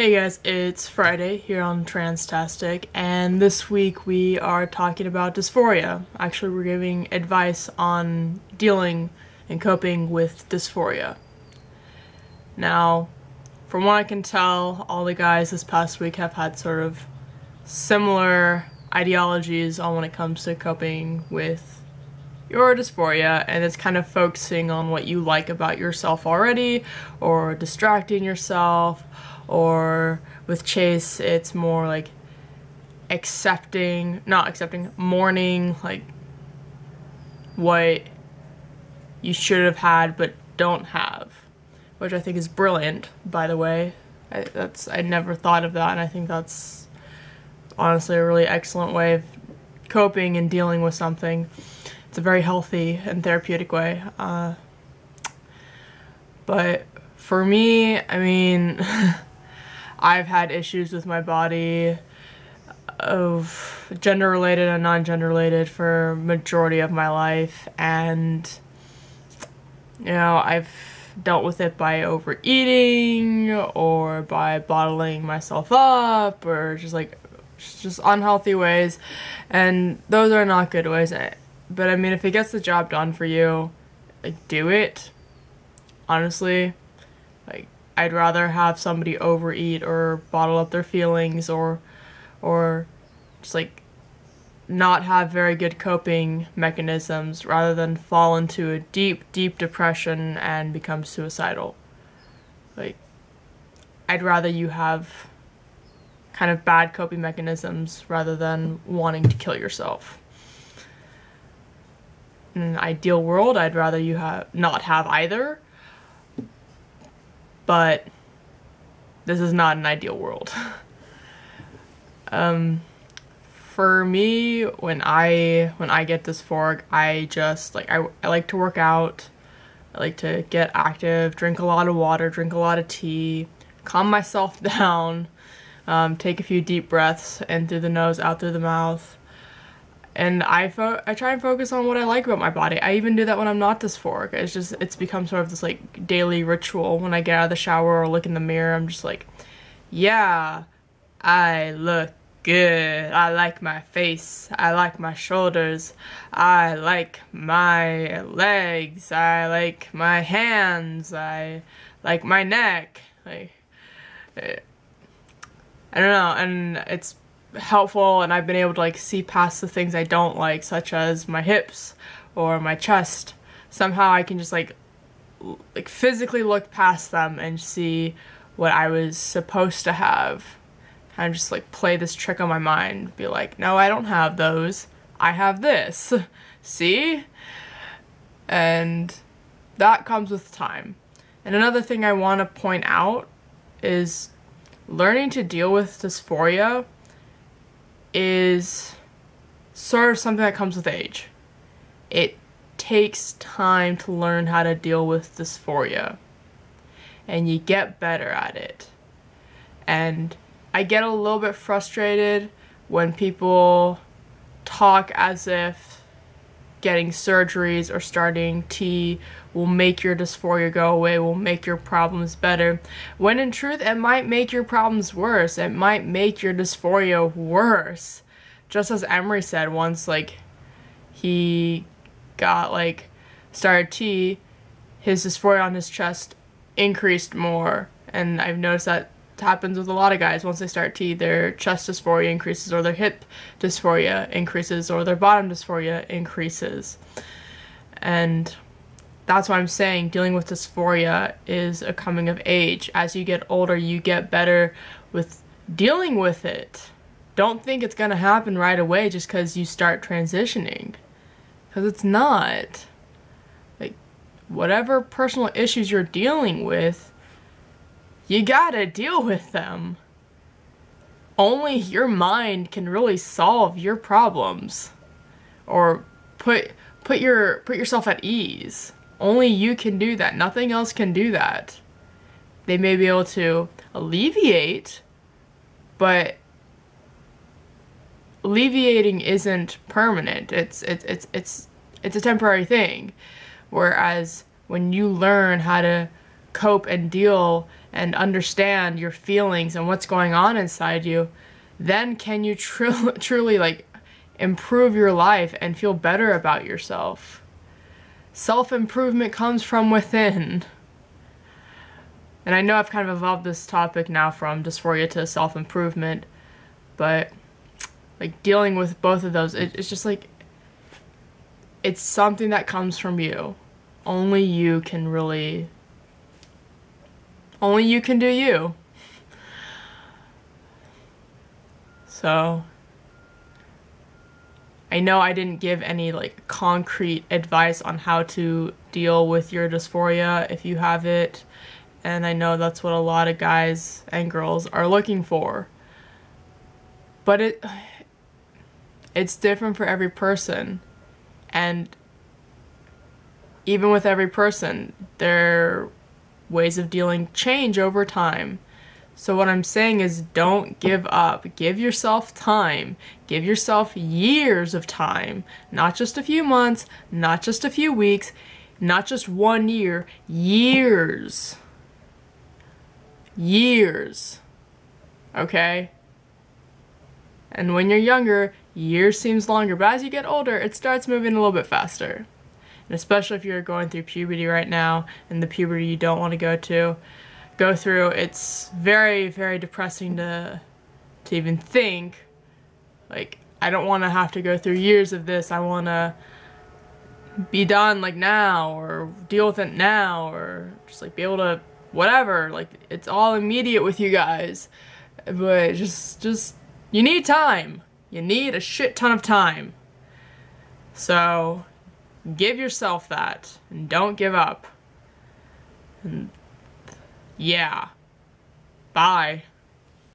Hey guys, it's Friday here on Transtastic, and this week we are talking about dysphoria. Actually, we're giving advice on dealing and coping with dysphoria. Now, from what I can tell, all the guys this past week have had sort of similar ideologies on when it comes to coping with your dysphoria, and it's kind of focusing on what you like about yourself already, or distracting yourself, or with Chase, it's more like mourning, like what you should have had but don't have, which I think is brilliant, by the way. I never thought of that, and I think that's honestly a really excellent way of coping and dealing with something. It's a very healthy and therapeutic way. But for me, I mean, I've had issues with my body of gender-related and non-gender-related for majority of my life, and you know, I've dealt with it by overeating or by bottling myself up or just unhealthy ways, and those are not good ways. But I mean, if it gets the job done for you, like, do it. Honestly, like, I'd rather have somebody overeat or bottle up their feelings or just like not have very good coping mechanisms rather than fall into a deep depression and become suicidal. Like, I'd rather you have kind of bad coping mechanisms rather than wanting to kill yourself. In an ideal world, I'd rather you not have either. But this is not an ideal world. For me, when I get dysphoric, I just I like to work out. I like to get active, drink a lot of water, drink a lot of tea, calm myself down, take a few deep breaths in through the nose, out through the mouth. And I try and focus on what I like about my body. I even do that when I'm not dysphoric. It's become sort of this like daily ritual. When I get out of the shower or look in the mirror, I'm just like, yeah, I look good. I like my face. I like my shoulders. I like my legs. I like my hands. I like my neck. Like, I don't know, and it's helpful, and I've been able to like see past the things I don't like, such as my hips or my chest. Somehow I can just like physically look past them and see what I was supposed to have. Kind of just like play this trick on my mind, be like, no, I don't have those, I have this. See? And that comes with time. And another thing I want to point out is learning to deal with dysphoria is sort of something that comes with age. It takes time to learn how to deal with dysphoria, and you get better at it. And I get a little bit frustrated when people talk as if getting surgeries or starting T will make your dysphoria go away, will make your problems better, when in truth it might make your problems worse. It might make your dysphoria worse. Just as Emery said once, like, he got started T, his dysphoria on his chest increased more, and I've noticed that happens with a lot of guys. Once they start T, their chest dysphoria increases, or their hip dysphoria increases, or their bottom dysphoria increases. And that's why I'm saying dealing with dysphoria is a coming of age. As you get older, you get better with dealing with it. Don't think it's gonna happen right away just because you start transitioning, because it's not. Like, whatever personal issues you're dealing with, you gotta deal with them. Only your mind can really solve your problems, or put yourself at ease. Only you can do that. Nothing else can do that. They may be able to alleviate, but alleviating isn't permanent. It's a temporary thing. Whereas when you learn how to cope and deal and understand your feelings and what's going on inside you, then can you truly like improve your life and feel better about yourself. Self-improvement comes from within. And I know I've kind of evolved this topic now from dysphoria to self-improvement, but like dealing with both of those, it's just like, it's something that comes from you. Only you can do you. So, I know I didn't give any like concrete advice on how to deal with your dysphoria if you have it, and I know that's what a lot of guys and girls are looking for. But it's different for every person, and even with every person, their ways of dealing change over time. So what I'm saying is, don't give up. Give yourself time. Give yourself years of time. Not just a few months, not just a few weeks, not just 1 year. Years. Years. Okay? And when you're younger, years seems longer. But as you get older, it starts moving a little bit faster. And especially if you're going through puberty right now, and the puberty you don't want to go through, it's very, very depressing to even think, like, I don't want to have to go through years of this. I want to be done like now, or deal with it now, or just like be able to whatever. Like, it's all immediate with you guys, but just you need time. You need a shit ton of time. So give yourself that, and don't give up. And yeah. Bye.